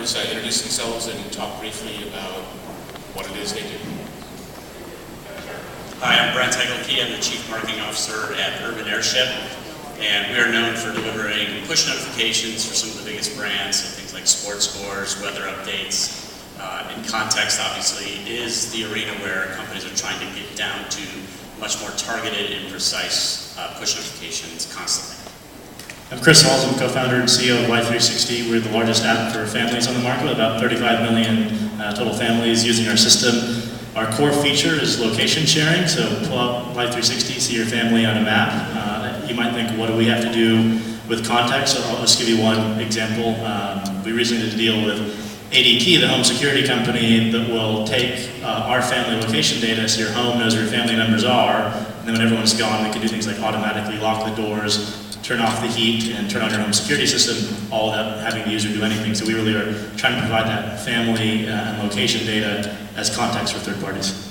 members introduce themselves and talk briefly about what it is they do. Hi, I'm Brent HIEGGELKE. I'm the Chief Marketing Officer at Urban Airship, and we are known for delivering push notifications for some of the biggest brands, so things like sports scores, weather updates. And context, obviously, is the arena where companies are trying to get down to much more targeted and precise push notifications constantly. I'm Chris Halls, I'm co-founder and CEO of Life360. We're the largest app for families on the market, with about 35 million total families using our system. Our core feature is location sharing, so pull up Life360, see your family on a map. You might think, what do we have to do with context? So I'll just give you one example. We recently did a deal with ADT, the home security company, that will take our family location data, so your home knows where your family members are, and then when everyone's gone, we can do things like automatically lock the doors, turn off the heat, and turn on your home security system, all without having the user do anything. So we really are trying to provide that family and location data as context for third parties.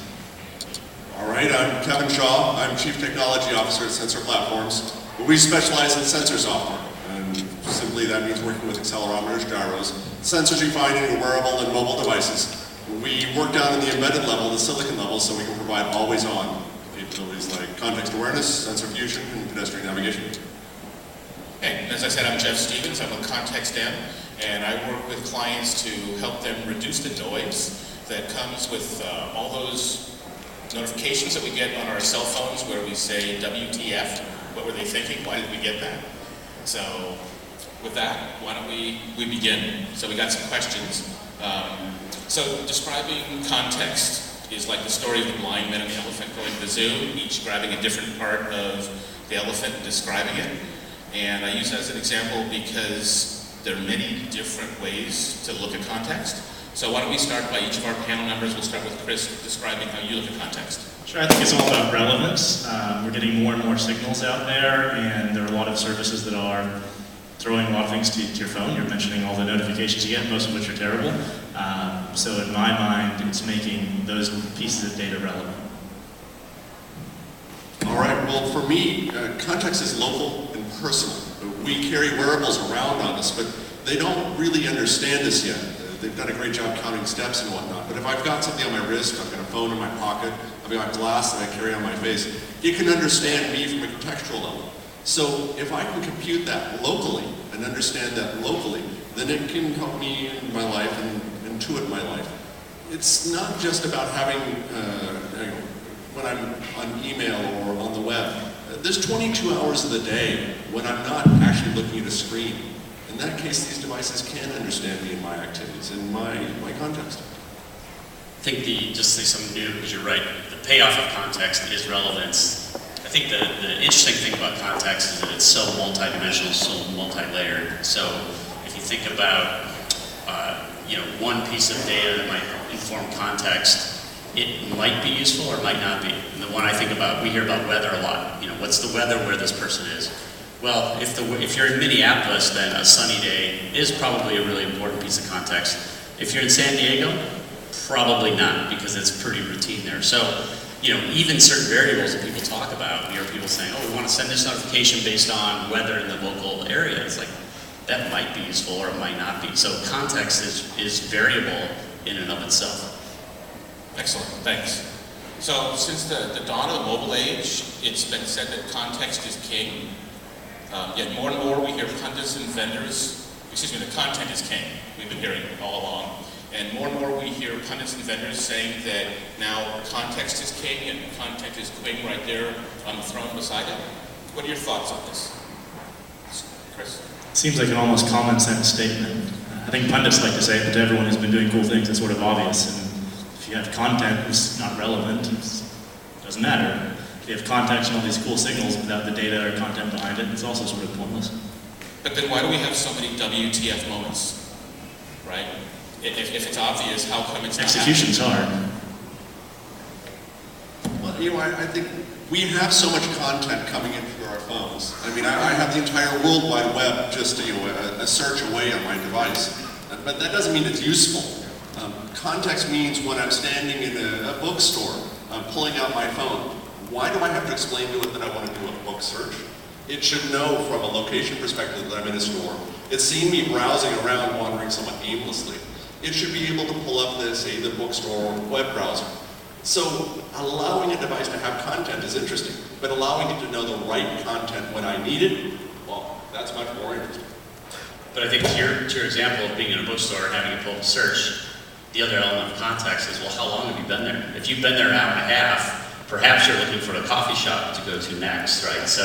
All right, I'm Kevin Shaw. I'm Chief Technology Officer at Sensor Platforms. We specialize in sensor software, and simply that means working with accelerometers, gyros, sensors you find in your wearable and mobile devices. We work down in the embedded level, the silicon level, so we can provide always-on capabilities like context awareness, sensor fusion, and pedestrian navigation. Hey, as I said, I'm Jeff Stevens. I'm with ContextM, and I work with clients to help them reduce the noise that comes with all those notifications that we get on our cell phones where we say, WTF, what were they thinking? Why did we get that? So with that, why don't we begin? So we got some questions. So describing context is like the story of the blind man and the elephant going to the zoo, each grabbing a different part of the elephant and describing it. And I use that as an example because there are many different ways to look at context. So why don't we start by each of our panel members. We'll start with Chris describing how you look at context. Sure, I think it's all about relevance. We're getting more and more signals out there, and there are a lot of services that are throwing a lot of things to your phone. You're mentioning all the notifications you get, most of which are terrible. So in my mind, it's making those pieces of data relevant. All right, well for me, context is local and personal. We carry wearables around on us, but they don't really understand us yet. They've done a great job counting steps and whatnot, but if I've got something on my wrist, I've got a phone in my pocket, I've got glass that I carry on my face, it can understand me from a contextual level. So if I can compute that locally and understand that locally, then it can help me in my life and intuit my life. It's not just about having, when I'm on email or on the web. There's 22 hours of the day when I'm not actually looking at a screen. In that case, these devices can understand me and my activities and my context. I think just to say something new, because you're right, the payoff of context is relevance. I think the interesting thing about context is that it's so multidimensional, so multi-layered. So if you think about one piece of data that might inform context, it might be useful or it might not be. And the one I think about, we hear about weather a lot. What's the weather where this person is? Well, if you're in Minneapolis, then a sunny day is probably a really important piece of context. If you're in San Diego, probably not, because it's pretty routine there. So, even certain variables that people talk about, you hear people saying, oh, we want to send this notification based on weather in the local area. It's like, that might be useful or it might not be. So context is variable in and of itself. Excellent, thanks. So since the dawn of the mobile age, it's been said that context is king. Yet more and more we hear pundits and vendors, the content is king, we've been hearing all along. And more we hear pundits and vendors saying that now context is king and content is queen right there on the throne beside it. What are your thoughts on this? Chris? Seems like an almost common sense statement. I think pundits like to say it, but to everyone who's been doing cool things, it's sort of obvious. And if you have content that's not relevant, it doesn't matter. If you have context and all these cool signals without the data or content behind it, it's also sort of pointless. But then why do we have so many WTF moments, right? If it's obvious, how come it's not Execution's hard. Well, I think we have so much content coming in through our phones. I mean, I have the entire World Wide Web just a search away on my device. But that doesn't mean it's useful. Context means when I'm standing in a bookstore, I'm pulling out my phone. Why do I have to explain to it that I want to do a book search? It should know from a location perspective that I'm in a store. It's seen me browsing around, wandering somewhat aimlessly. it should be able to pull up say, the bookstore or web browser. So allowing a device to have content is interesting, but allowing it to know the right content when I need it, well, that's much more interesting. But I think to your example of being in a bookstore and having a pull up search, the other element of context is, well, how long have you been there? If you've been there an hour and a half, perhaps you're looking for a coffee shop to go to next, right? So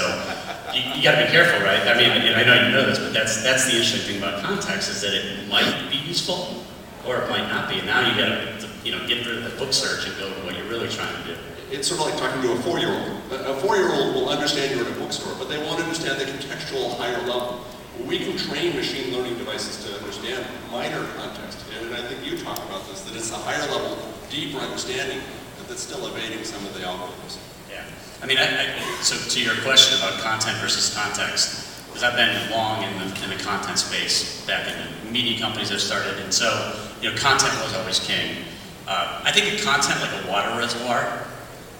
you got to be careful, right? I mean, and I know you know this, but that's the interesting thing about context is that it might be useful or it might not be. And now you got to get rid of the book search and go to what you're really trying to do. It's sort of like talking to a 4-year-old. A 4-year-old will understand you're in a bookstore, but they won't understand the contextual higher level. We can train machine learning devices to understand minor context, and I think you talked about this, that it's a higher level, deeper understanding that's still evading some of the algorithms. Yeah, I mean, so to your question about content versus context, because I've been long in the content space back in the media companies I've started, and so content was always king. I think of content like a water reservoir,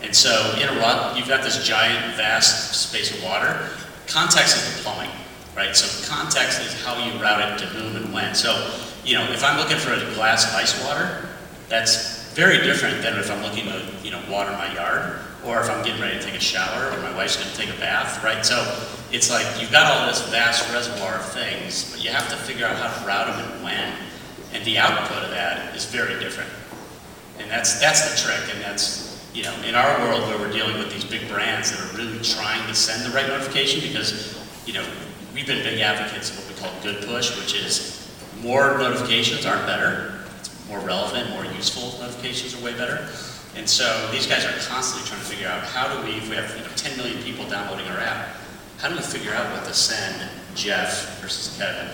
and so in a rut, you've got this giant, vast space of water. Context is the plumbing. Right, so context is how you route it to whom and when. So, if I'm looking for a glass of ice water, that's very different than if I'm looking to, water my yard, or if I'm getting ready to take a shower, or my wife's going to take a bath, right? So it's like you've got all this vast reservoir of things, but you have to figure out how to route them and when, and the output of that is very different. And that's the trick, and that's, in our world where we're dealing with these big brands that are really trying to send the right notification because, we've been big advocates of what we call good push, which is more notifications aren't better. It's more relevant, more useful notifications are way better. And so these guys are constantly trying to figure out how do we, if we have 10 million people downloading our app, how do we figure out what to send Jeff versus Kevin,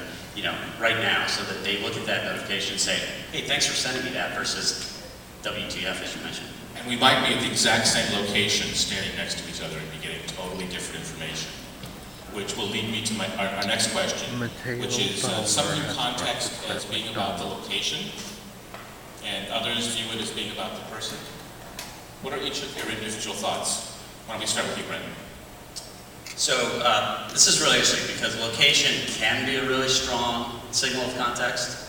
right now, so that they look at that notification and say, hey, thanks for sending me that versus WTF, as you mentioned. And we might be at the exact same location, standing next to each other, and be getting totally different information. Which will lead me to our next question, which is some view context as being about the location, and others view it as being about the person. What are each of your individual thoughts? Why don't we start with you, Brent? So this is really interesting because location can be a really strong signal of context,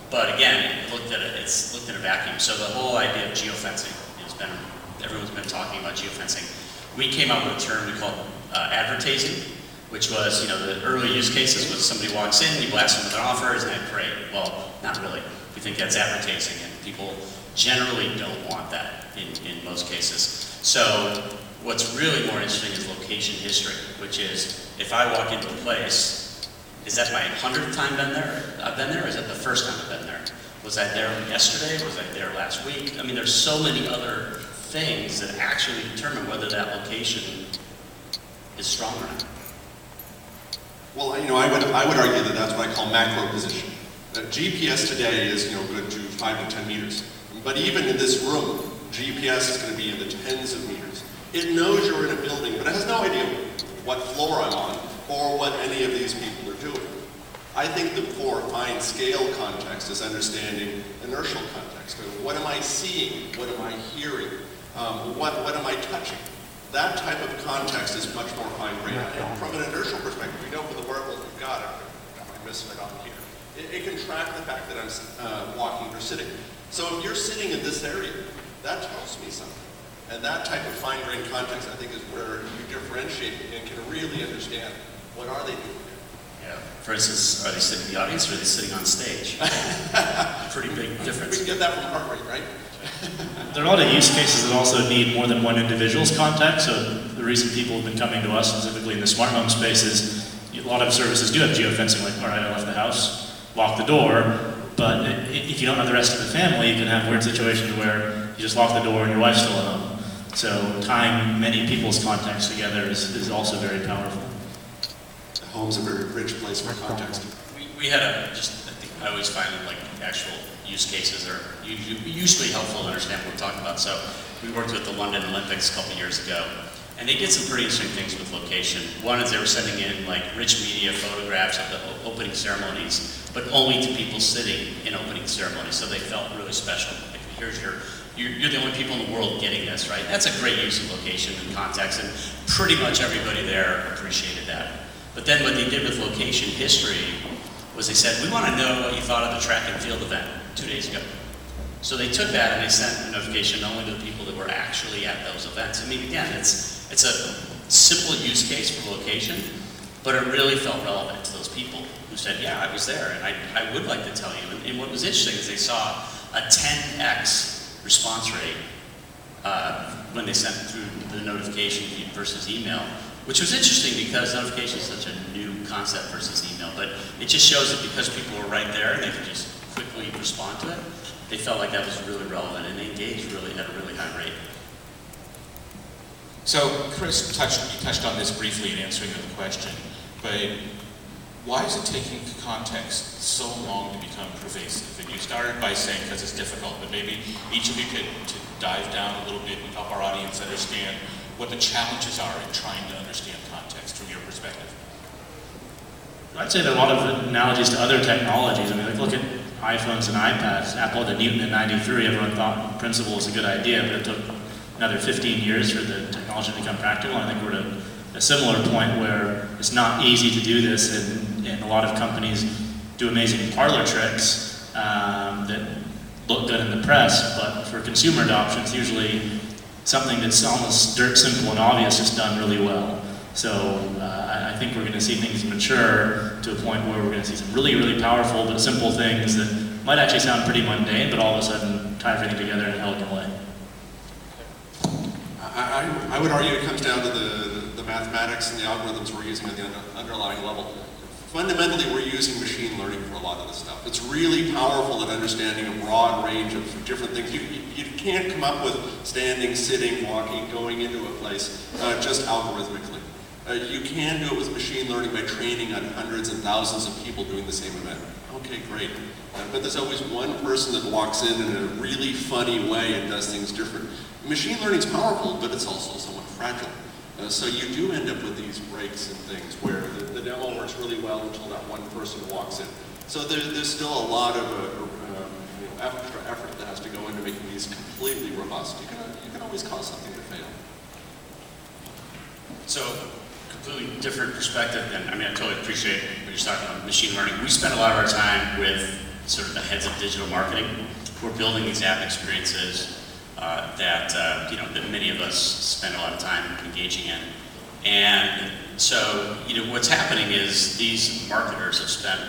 but again, it's looked at a vacuum. So the whole idea of geofencing everyone's been talking about geofencing. We came up with a term we called advertising, which was, the early use cases was somebody walks in, you blast them with an offer, isn't that great? Well, not really. We think that's advertising, and people generally don't want that in most cases. So what's really more interesting is location history, which is, if I walk into a place, is that my 100th time I've been there, or is that the first time I've been there? Was I there yesterday? Was I there last week? I mean, there's so many other things that actually determine whether that location is strong or not. Well, I would argue that that's what I call macro position. GPS today is, good to 5 to 10 meters. But even in this room, GPS is going to be in the tens of meters. It knows you're in a building, but it has no idea what floor I'm on or what any of these people are doing. I think the for fine scale context is understanding inertial context. What am I seeing? What am I hearing? What am I touching? That type of context is much more fine-grained. And from an inertial perspective, we know for the wearables we've got, I'm missing it on here, it can track the fact that I'm walking or sitting. So if you're sitting in this area, that tells me something. And that type of fine-grained context, I think, is where you differentiate and can really understand what are they doing. Yeah. For instance, are they sitting in the audience or are they sitting on stage? Pretty big difference. We can get that from heart rate, right? There are a lot of use cases that also need more than one individual's context. So the reason people have been coming to us, specifically in the smart home space, is a lot of services do have geofencing, like, all right, I left the house, lock the door, but if you don't know the rest of the family, you can have weird situations where you just lock the door and your wife's still at home. So tying many people's context together is also very powerful. Home's a very rich place for context. We had I think I always find like actual use cases are usually helpful to understand what we're talking about. So we worked with the London Olympics a couple years ago, and they did some pretty interesting things with location. One is they were sending in like rich media photographs of the opening ceremonies, but only to people sitting in opening ceremonies, so they felt really special. Like, here's you're the only people in the world getting this, right? That's a great use of location and context, and pretty much everybody there appreciated that. But then what they did with location history was they said, we want to know what you thought of the track and field event 2 days ago. So they took that and they sent a notification only to the people that were actually at those events. I mean, again, it's a simple use case for location, but it really felt relevant to those people who said, yeah, I was there, and I would like to tell you. And what was interesting is they saw a 10x response rate when they sent through the notification versus email, which was interesting because notification is such a new concept versus email, but it just shows that because people were right there and they could just quickly respond to it, they felt like that was really relevant and they engaged really at a really high rate. So Chris you touched on this briefly in answering the question, but why is it taking context so long to become pervasive? And you started by saying because it's difficult, but maybe each of you could dive down a little bit and help our audience understand what the challenges are in trying to understand context from your perspective. I'd say there are a lot of analogies to other technologies. I mean, like look at iPhones and iPads. Apple had the Newton in '93. Everyone thought in principle was a good idea, but it took another 15 years for the technology to become practical. I think we're at a similar point where it's not easy to do this, and a lot of companies do amazing parlor tricks that look good in the press, but for consumer adoption, it's usually something that's almost dirt simple and obvious, just done really well. So I think we're going to see things mature to a point where we're going to see some really, really powerful but simple things that might actually sound pretty mundane, but all of a sudden tie everything together in an elegant way. I would argue it comes down to the mathematics and the algorithms we're using at the underlying level. Fundamentally, we're using machine learning for a lot of this stuff. It's really powerful at understanding a broad range of different things. You can't come up with standing, sitting, walking, going into a place just algorithmically. You can do it with machine learning by training on hundreds and thousands of people doing the same event. Okay, great. But there's always one person that walks in a really funny way and does things different. Machine learning is powerful, but it's also somewhat fragile. So you do end up with these breaks and things where the demo works really well until that one person walks in. So there's still a lot of extra effort that has to go into making these completely robust. You can always cause something to fail. So, completely different perspective than, I mean, I totally appreciate what you're talking about, machine learning. We spend a lot of our time with sort of the heads of digital marketing. We're building these app experiences that many of us spend a lot of time engaging in. And so, what's happening is these marketers have spent